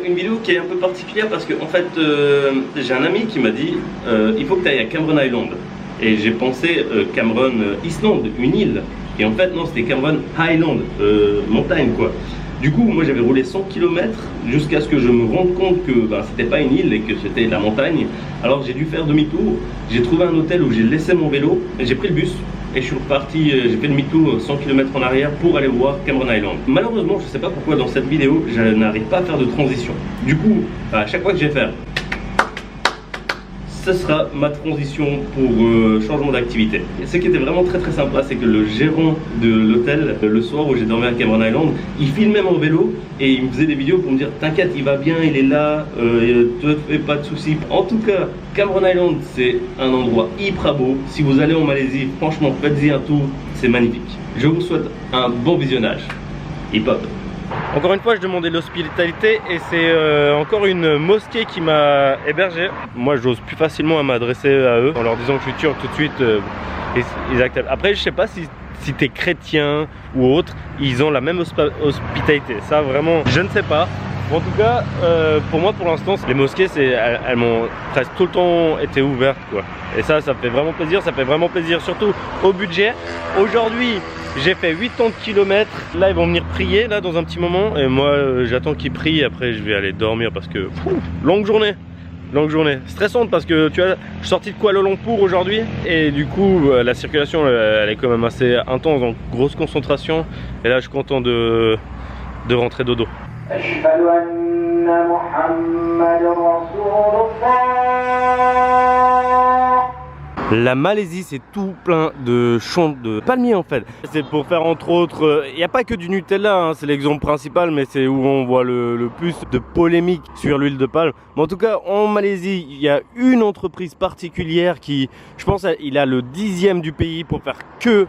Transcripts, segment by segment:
Une vidéo qui est un peu particulière parce que en fait j'ai un ami qui m'a dit il faut que tu ailles à Cameron Island. Et j'ai pensé Cameron Island, une île. Et en fait non, c'était Cameron Highland, montagne quoi. Du coup moi j'avais roulé 100 km jusqu'à ce que je me rende compte que c'était pas une île et que c'était de la montagne. Alors j'ai dû faire demi-tour, j'ai trouvé un hôtel où j'ai laissé mon vélo et j'ai pris le bus. Et je suis reparti, j'ai fait demi-tour 100 km en arrière pour aller voir Cameron Island. Malheureusement, je ne sais pas pourquoi dans cette vidéo, je n'arrive pas à faire de transition. Du coup, à chaque fois que je vais faire, ce sera ma transition pour changement d'activité. Ce qui était vraiment très sympa, c'est que le gérant de l'hôtel, le soir où j'ai dormi à Cameron Island, il filmait mon vélo et il me faisait des vidéos pour me dire t'inquiète, il va bien, il est là, te fais pas de soucis. En tout cas, Cameron Island, c'est un endroit hyper beau. Si vous allez en Malaisie, franchement, faites-y un tour, c'est magnifique. Je vous souhaite un bon visionnage. Hip hop. Encore une fois, je demandais de l'hospitalité et c'est encore une mosquée qui m'a hébergé. Moi, j'ose plus facilement m'adresser à eux en leur disant que je suis turc tout de suite. Ils acceptent. Après, je sais pas si t'es chrétien ou autre, ils ont la même hospitalité. Ça, vraiment, je ne sais pas. En tout cas, pour moi, pour l'instant, les mosquées, elles m'ont presque tout le temps été ouvertes, quoi. Et ça fait vraiment plaisir. Ça fait vraiment plaisir, surtout au budget. Aujourd'hui, j'ai fait 80 km. Là, ils vont venir prier là dans un petit moment. Et moi, j'attends qu'ils prient. Après, je vais aller dormir parce que longue journée. Longue journée. Stressante parce que tu vois, je suis sorti de Kuala Lumpur aujourd'hui. Et du coup, la circulation, elle est quand même assez intense, donc grosse concentration. Et là, je suis content de rentrer dodo. La Malaisie, c'est tout plein de champs de palmiers en fait. C'est pour faire entre autres, il n'y a pas que du Nutella, hein, c'est l'exemple principal, mais c'est où on voit le plus de polémiques sur l'huile de palme. Mais en tout cas, en Malaisie, il y a une entreprise particulière qui, je pense, il a le 10e du pays pour faire que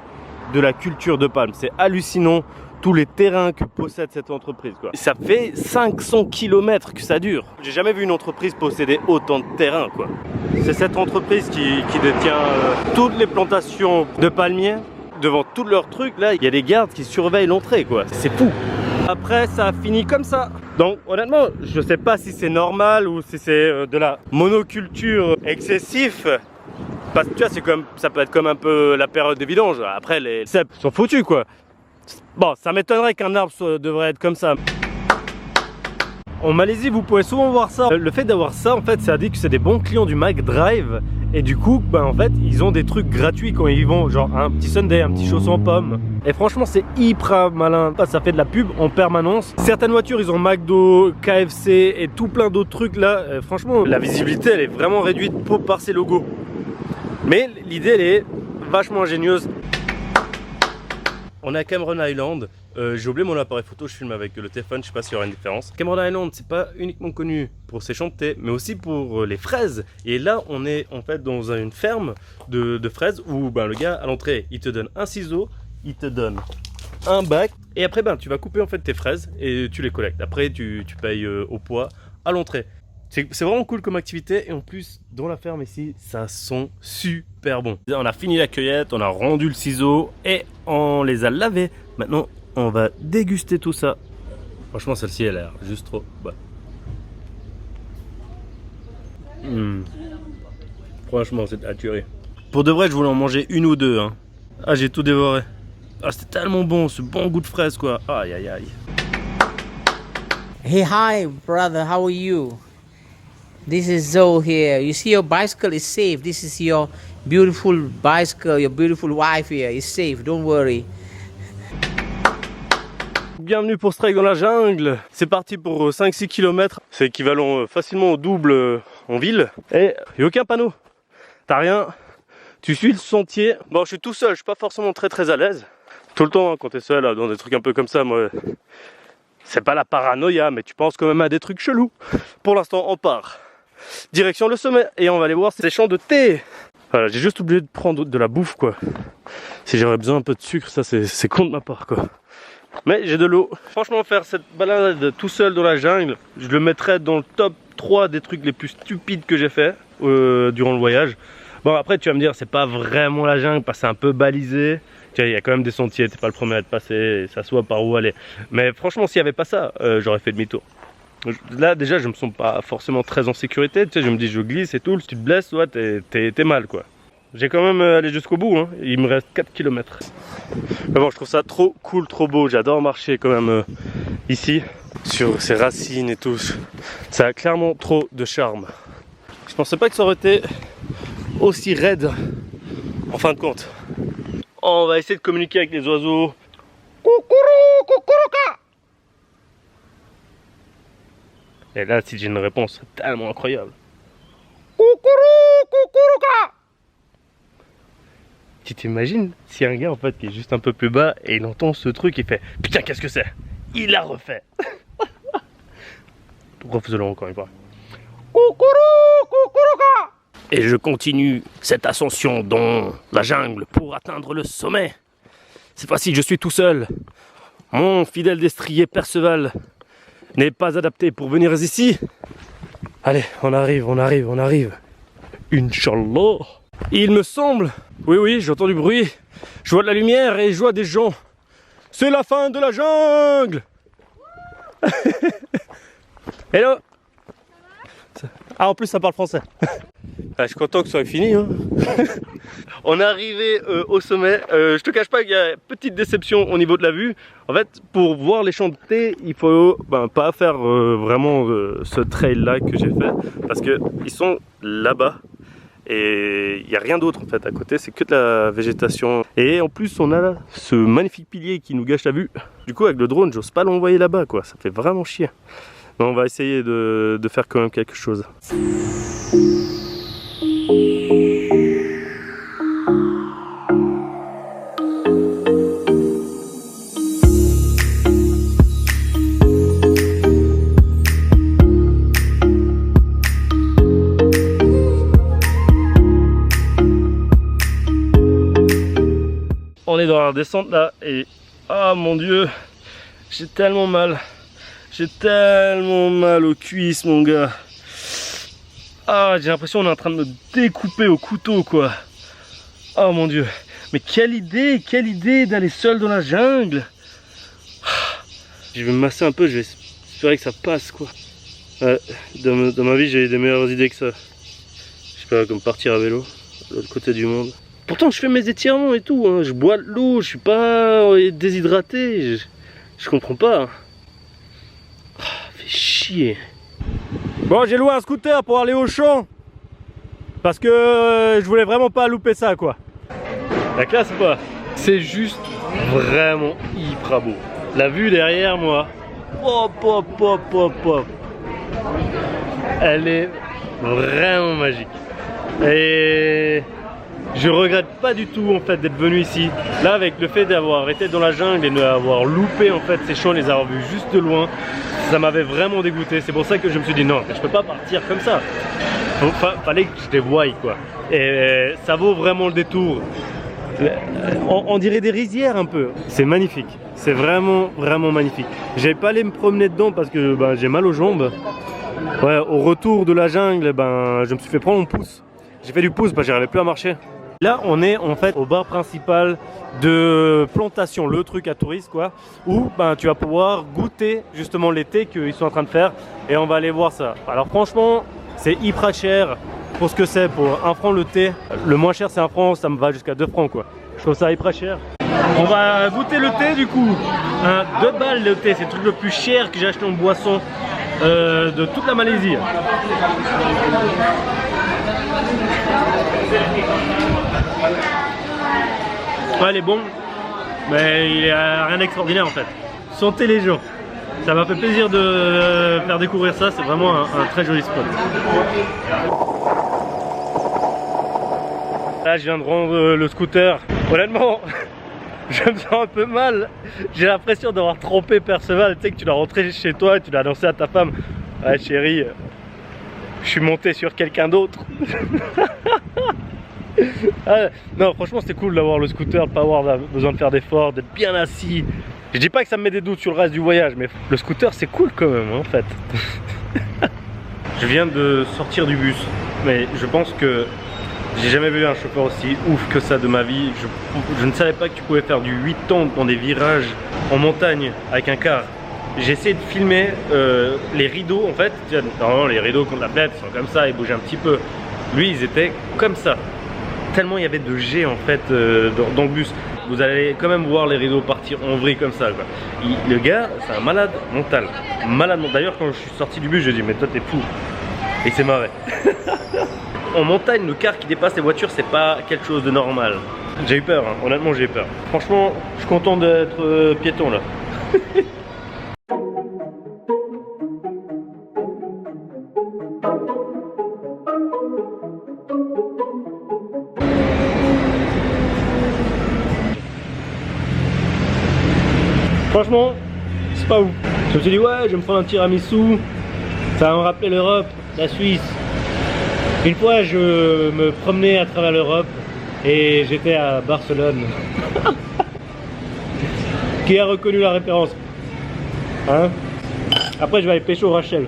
de la culture de palme. C'est hallucinant. Tous les terrains que possède cette entreprise, quoi. Ça fait 500 km que ça dure. J'ai jamais vu une entreprise posséder autant de terrain, quoi. C'est cette entreprise qui détient toutes les plantations de palmiers. Devant tous leurs trucs, là, il y a des gardes qui surveillent l'entrée, quoi. C'est fou. Après, ça a fini comme ça. Donc, honnêtement, je sais pas si c'est normal ou si c'est de la monoculture excessive. Parce que tu vois, c'est comme, ça peut être comme un peu la période des vidanges. Après, les cèpes sont foutus, quoi. Bon, ça m'étonnerait qu'un arbre devrait être comme ça. En Malaisie, vous pouvez souvent voir ça. Le fait d'avoir ça, en fait, ça dit que c'est des bons clients du McDrive. Et du coup, en fait, ils ont des trucs gratuits quand ils vont. Genre un petit sundae, un petit chausson pomme. Et franchement, c'est hyper malin. Ça fait de la pub en permanence. Certaines voitures, ils ont McDo, KFC et tout plein d'autres trucs là. Franchement, la visibilité, elle est vraiment réduite par ces logos. Mais l'idée, elle est vachement ingénieuse. On est à Cameron Island, j'ai oublié mon appareil photo, je filme avec le téléphone, je sais pas s'il y aura une différence. Cameron Island, c'est pas uniquement connu pour ses champs de thé, mais aussi pour les fraises. Et là, on est en fait dans une ferme de fraises où le gars à l'entrée, il te donne un ciseau, il te donne un bac, et après tu vas couper en fait tes fraises et tu les collectes. Après, tu payes au poids à l'entrée. C'est vraiment cool comme activité et en plus dans la ferme ici ça sent super bon. On a fini la cueillette, on a rendu le ciseau et on les a lavés. Maintenant on va déguster tout ça. Franchement celle-ci elle a l'air juste trop bonne. Franchement c'est à tuer. Pour de vrai je voulais en manger une ou deux hein. Ah j'ai tout dévoré. Ah c'était tellement bon, ce bon goût de fraise quoi. Aïe aïe aïe. Hey hi brother, how are you? This is Zoe here. You see your bicycle is safe. This is your beautiful bicycle, your beautiful wife here is safe. Don't worry. Bienvenue pour ce trek dans la jungle. C'est parti pour 5-6 km. C'est équivalent facilement au double en ville. Et il n'y a aucun panneau. T'as rien. Tu suis le sentier. Bon, je suis tout seul. Je suis pas forcément très à l'aise. Tout le temps, hein, quand t'es seul là, dans des trucs un peu comme ça, moi, c'est pas la paranoïa, mais tu penses quand même à des trucs chelous. Pour l'instant, on part. Direction le sommet et on va aller voir ces champs de thé. Voilà, j'ai juste oublié de prendre de la bouffe quoi. Si j'aurais besoin un peu de sucre, ça c'est con de ma part quoi. Mais j'ai de l'eau. Franchement faire cette balade tout seul dans la jungle, je le mettrais dans le top 3 des trucs les plus stupides que j'ai fait durant le voyage. Bon après tu vas me dire c'est pas vraiment la jungle parce que c'est un peu balisé. Il y a quand même des sentiers, t'es pas le premier à te passer et ça soit par où aller. Mais franchement s'il n'y avait pas ça, j'aurais fait demi-tour. Là déjà je me sens pas forcément très en sécurité, tu sais, je me dis je glisse et tout, si tu te blesses, ouais, t'es mal quoi. J'ai quand même allé jusqu'au bout, hein. Il me reste 4 km. Mais bon, je trouve ça trop cool, trop beau, j'adore marcher quand même ici, sur ces racines et tout. Ça a clairement trop de charme. Je pensais pas que ça aurait été aussi raide en fin de compte. On va essayer de communiquer avec les oiseaux. Coucourou, coucourouka. Et là, si j'ai une réponse tellement incroyable. Coucourou, coucourouka. Tu t'imagines si un gars en fait qui est juste un peu plus bas et il entend ce truc, il fait putain qu'est-ce que c'est? Il l'a refait. Refaisons-le encore une fois. Coucourou, coucourouka. Et je continue cette ascension dans la jungle pour atteindre le sommet. Cette fois-ci, je suis tout seul. Mon fidèle destrier Perceval n'est pas adapté pour venir ici. Allez, on arrive, on arrive, on arrive. Inch'Allah. Il me semble, oui, j'entends du bruit. Je vois de la lumière et je vois des gens. C'est la fin de la jungle. Hello. Ah, en plus, ça parle français. Ah, je suis content que ce soit fini. Hein. On est arrivé au sommet. Je te cache pas qu'il y a une petite déception au niveau de la vue. En fait, pour voir les champs de thé, il faut pas faire vraiment ce trail là que j'ai fait. Parce qu'ils sont là-bas. Et il n'y a rien d'autre en fait à côté, c'est que de la végétation. Et en plus on a là ce magnifique pilier qui nous gâche la vue. Du coup avec le drone, j'ose pas l'envoyer là-bas quoi, ça fait vraiment chier. Mais on va essayer de faire quand même quelque chose. On est dans la descente là et ah mon dieu, j'ai tellement mal. J'ai tellement mal aux cuisses mon gars. Ah j'ai l'impression qu'on est en train de me découper au couteau quoi. Oh mon dieu. Mais quelle idée d'aller seul dans la jungle. Je vais me masser un peu, je vais espérer que ça passe quoi. Ouais, dans ma vie j'ai eu des meilleures idées que ça. Je sais pas, comme partir à vélo, de l'autre côté du monde. Pourtant je fais mes étirements et tout, hein. Je bois de l'eau, je suis pas déshydraté, je comprends pas. Hein. Oh, fait chier. Bon j'ai loué un scooter pour aller au champ. Parce que je voulais vraiment pas louper ça quoi. La classe ou pas? C'est juste vraiment hyper beau. La vue derrière moi, pop pop pop pop pop. Elle est vraiment magique. Et je regrette pas du tout en fait d'être venu ici. Là avec le fait d'avoir été dans la jungle et d'avoir loupé en fait ces champs, les avoir vus juste de loin, ça m'avait vraiment dégoûté. C'est pour ça que je me suis dit non, je peux pas partir comme ça. Fallait que je les voie quoi. Et ça vaut vraiment le détour. On dirait des rizières un peu. C'est magnifique. C'est vraiment magnifique. J'allais pas aller me promener dedans parce que j'ai mal aux jambes. Ouais, au retour de la jungle, je me suis fait prendre mon pouce. J'ai fait du pouce parce que j'arrivais plus à marcher. Là on est en fait au bar principal de plantation, le truc à touristes quoi, où tu vas pouvoir goûter justement les thés qu'ils sont en train de faire et on va aller voir ça. Alors franchement c'est hyper cher pour ce que c'est, pour 1 franc le thé. Le moins cher c'est 1 franc, ça me va jusqu'à 2 francs quoi. Je trouve ça hyper cher. On va goûter le thé du coup. 2 balles le thé, c'est le truc le plus cher que j'ai acheté en boisson de toute la Malaisie. Ouais, il est bon, mais il n'y a rien d'extraordinaire en fait. Sentez les gens. Ça m'a fait plaisir de faire découvrir ça, c'est vraiment un très joli spot. Là, je viens de rendre le scooter. Honnêtement, je me sens un peu mal. J'ai l'impression d'avoir trompé Perceval. Tu sais que tu dois rentrer chez toi et tu dois annoncer à ta femme: ouais, chérie, je suis monté sur quelqu'un d'autre. Ah, non franchement c'était cool d'avoir le scooter, de pas avoir besoin de faire d'efforts, d'être bien assis. Je dis pas que ça me met des doutes sur le reste du voyage, mais le scooter c'est cool quand même en fait. Je viens de sortir du bus, mais je pense que j'ai jamais vu un chauffeur aussi ouf que ça de ma vie. Je ne savais pas que tu pouvais faire du 8 temps dans des virages en montagne avec un car. j'ai essayé de filmer les rideaux en fait. Normalement les rideaux contre la fenêtre sont comme ça, ils bougeaient un petit peu. Lui ils étaient comme ça. Tellement il y avait de jet en fait dans le bus. Vous allez quand même voir les rideaux partir en vrille comme ça quoi. Le gars c'est un malade mental. Malade mental. D'ailleurs quand je suis sorti du bus je dis mais toi t'es fou. Et c'est marrant. En montagne le car qui dépasse les voitures c'est pas quelque chose de normal. J'ai eu peur hein. Honnêtement j'ai eu peur. Franchement je suis content d'être piéton là. Franchement, c'est pas ouf. Je me suis dit ouais, je vais me prendre un tiramisu. Ça va me rappeler l'Europe, la Suisse. Une fois, je me promenais à travers l'Europe et j'étais à Barcelone. Qui a reconnu la référence? Hein? Après, je vais aller pécho Rachel.